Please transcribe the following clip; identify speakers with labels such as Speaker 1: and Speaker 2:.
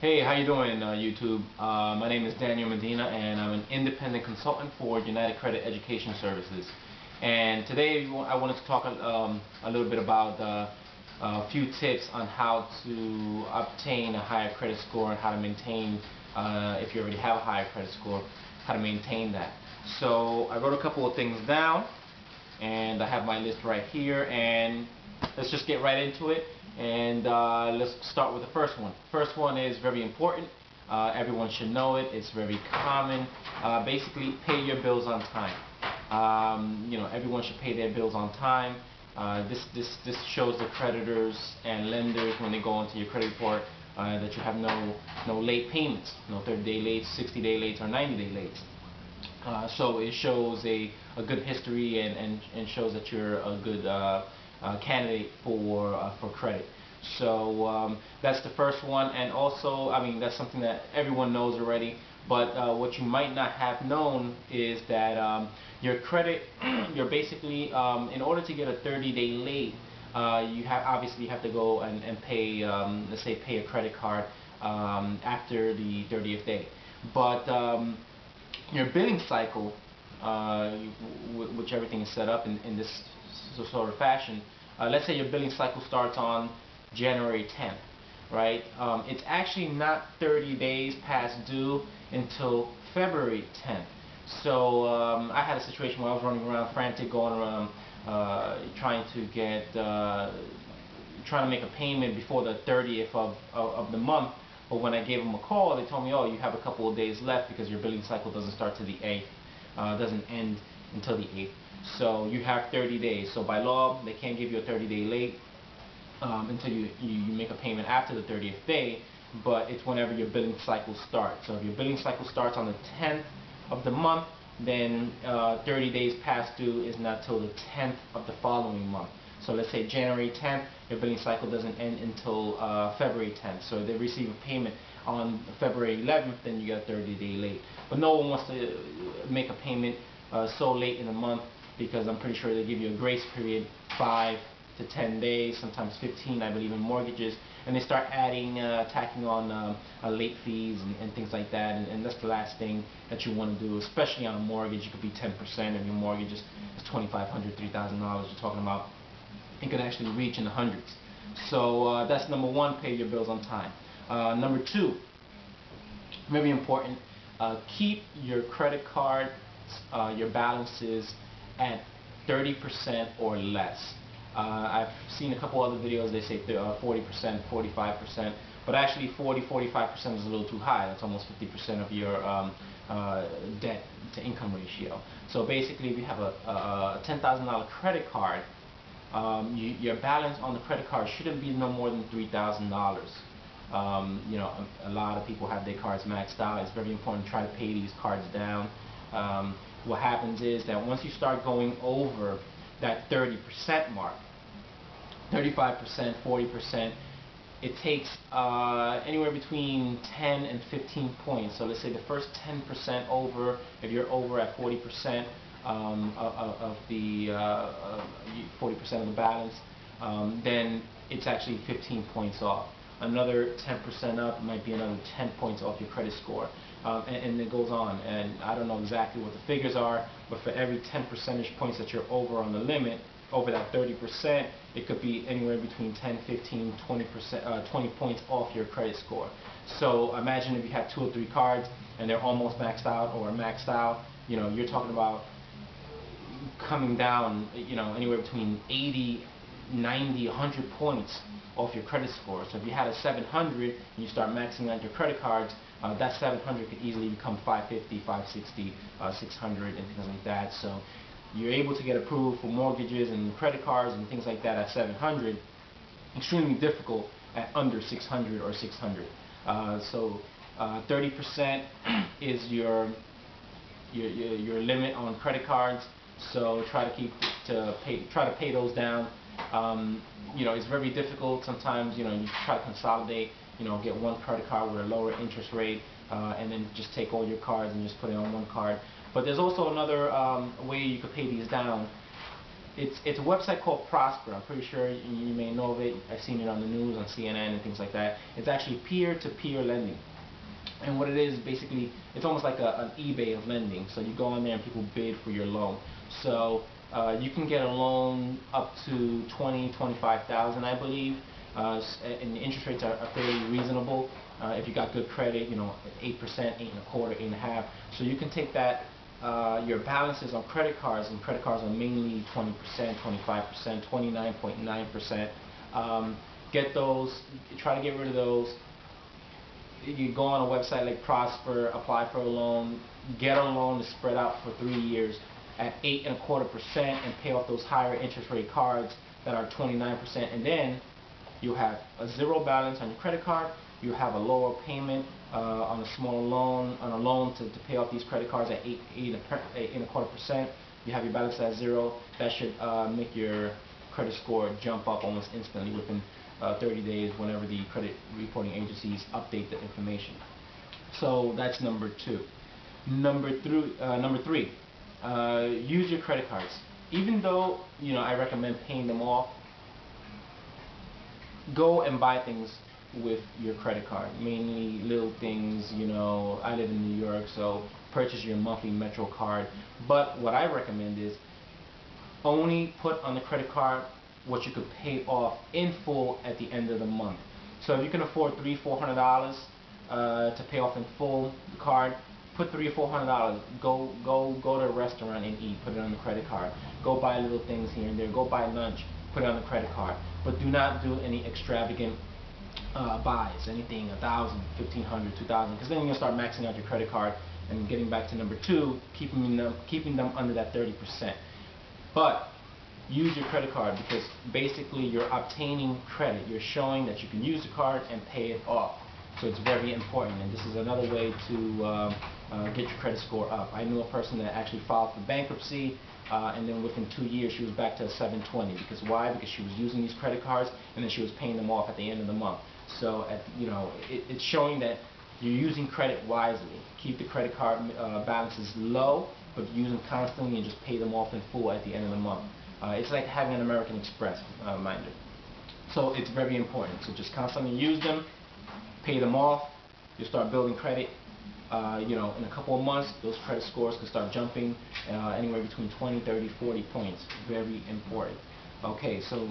Speaker 1: Hey, how you doing, YouTube? My name is Daniel Medina, and I'm an independent consultant for United Credit Education Services. And today I wanted to talk a little bit about a few tips on how to obtain a higher credit score and how to maintain, if you already have a higher credit score, how to maintain that. So I wrote a couple of things down, and I have my list right here, and let's just get right into it. And let's start with the first one. First one is very important. Everyone should know it. It's very common. Basically, pay your bills on time. Everyone should pay their bills on time. This shows the creditors and lenders when they go into your credit report that you have no late payments, no 30-day late, 60-day late, or 90-day late. So it shows a good history and shows that you're a good candidate for credit. So that's the first one, and also, I mean, that's something that everyone knows already. But what you might not have known is that your credit, you're basically, in order to get a 30-day late, you obviously have to go and pay, let's say, pay a credit card after the 30th day. But your billing cycle, which everything is set up in this sort of fashion, let's say your billing cycle starts on January 10th, right? It's actually not 30 days past due until February 10th. So I had a situation where I was running around frantic, going around trying to make a payment before the 30th of the month. But when I gave them a call, they told me, oh, you have a couple of days left because your billing cycle doesn't start to the 8th, doesn't end until the 8th. So you have 30 days. So by law, they can't give you a 30-day late until you make a payment after the 30th day, but it's whenever your billing cycle starts. So if your billing cycle starts on the 10th of the month, then 30 days past due is not till the 10th of the following month. So let's say January 10th, your billing cycle doesn't end until February 10th. So if they receive a payment on February 11th, then you get a 30-day late. But no one wants to make a payment so late in the month, because I'm pretty sure they give you a grace period, 5 to 10 days, sometimes 15, I believe, in mortgages, and they start adding, tacking on late fees and things like that, and that's the last thing that you want to do, especially on a mortgage. It could be 10% of your mortgage is $2,500, $3,000 you're talking about. It could actually reach in the hundreds. So that's number one, pay your bills on time. Number two, very important, keep your credit card, your balances at 30% or less. I've seen a couple other videos, they say 40%, 45%, but actually 40-45% is a little too high. That's almost 50% of your debt to income ratio. So basically, if you have a $10,000 credit card, your balance on the credit card shouldn't be no more than $3,000. A lot of people have their cards maxed out. It's very important to try to pay these cards down. What happens is that once you start going over that 30% mark, 35%, 40%, it takes anywhere between 10 and 15 points. So let's say the first 10% over, if you're over at 40% of the 40% of the balance, then it's actually 15 points off. Another 10% up might be another 10 points off your credit score, and it goes on. And I don't know exactly what the figures are, but for every 10 percentage points that you're over on the limit, over that 30%, it could be anywhere between 10, 15, 20%, 20 points off your credit score. So imagine if you have 2 or 3 cards and they're almost maxed out or maxed out. You're talking about coming down, anywhere between 80, 90, 100 points off your credit score. So if you had a 700 and you start maxing out your credit cards, that 700 could easily become 550, 560, 600, and things like that. So you're able to get approved for mortgages and credit cards and things like that at 700. Extremely difficult at under 600 or 600. So 30% is your limit on credit cards. So try to pay those down. It's very difficult sometimes. You try to consolidate, get one credit card with a lower interest rate, and then just take all your cards and just put it on one card. But there's also another way you could pay these down. It's a website called Prosper. I'm pretty sure you may know of it. I've seen it on the news, on CNN and things like that. It's actually peer-to-peer lending. And what it is, basically, it's almost like an eBay of lending. So you go on there and people bid for your loan. So you can get a loan up to 25,000, I believe, and the interest rates are fairly reasonable. If you got good credit, 8%, 8.25%, 8.5%. So you can take that. Your balances on credit cards, and credit cards are mainly 20%, 25%, 29.9%. Get those. Try to get rid of those. You go on a website like Prosper, apply for a loan, get a loan to spread out for 3 years at 8.25% and pay off those higher interest rate cards that are 29%, and then you have a zero balance on your credit card. You have a lower payment on a small loan, to pay off these credit cards at 8.25%. You have your balance at zero. That should make your credit score jump up almost instantly within 30 days whenever the credit reporting agencies update the information. So that's number two. Number three, use your credit cards. Even though I recommend paying them off, go and buy things with your credit card, mainly little things. I live in New York, so purchase your monthly Metro card. But what I recommend is only put on the credit card what you could pay off in full at the end of the month. So if you can afford $300-400 to pay off in full the card, put $300-400. Go to a restaurant and eat. Put it on the credit card. Go buy little things here and there. Go buy lunch. Put it on the credit card. But do not do any extravagant buys. Anything $1,000, $1,500, $2,000, because then you're gonna start maxing out your credit card. And getting back to number two, keeping them under that 30%. But use your credit card, because basically you're obtaining credit. You're showing that you can use the card and pay it off. So it's very important, and this is another way to get your credit score up. I knew a person that actually filed for bankruptcy, and then within 2 years she was back to a 720. Because why? Because she was using these credit cards and then she was paying them off at the end of the month. So it's showing that you're using credit wisely. Keep the credit card balances low, but use them constantly and just pay them off in full at the end of the month. It's like having an American Express reminder. So it's very important. So just constantly use them, pay them off. You'll start building credit. In a couple of months, those credit scores can start jumping anywhere between 20, 30, 40 points. Very important. Okay, so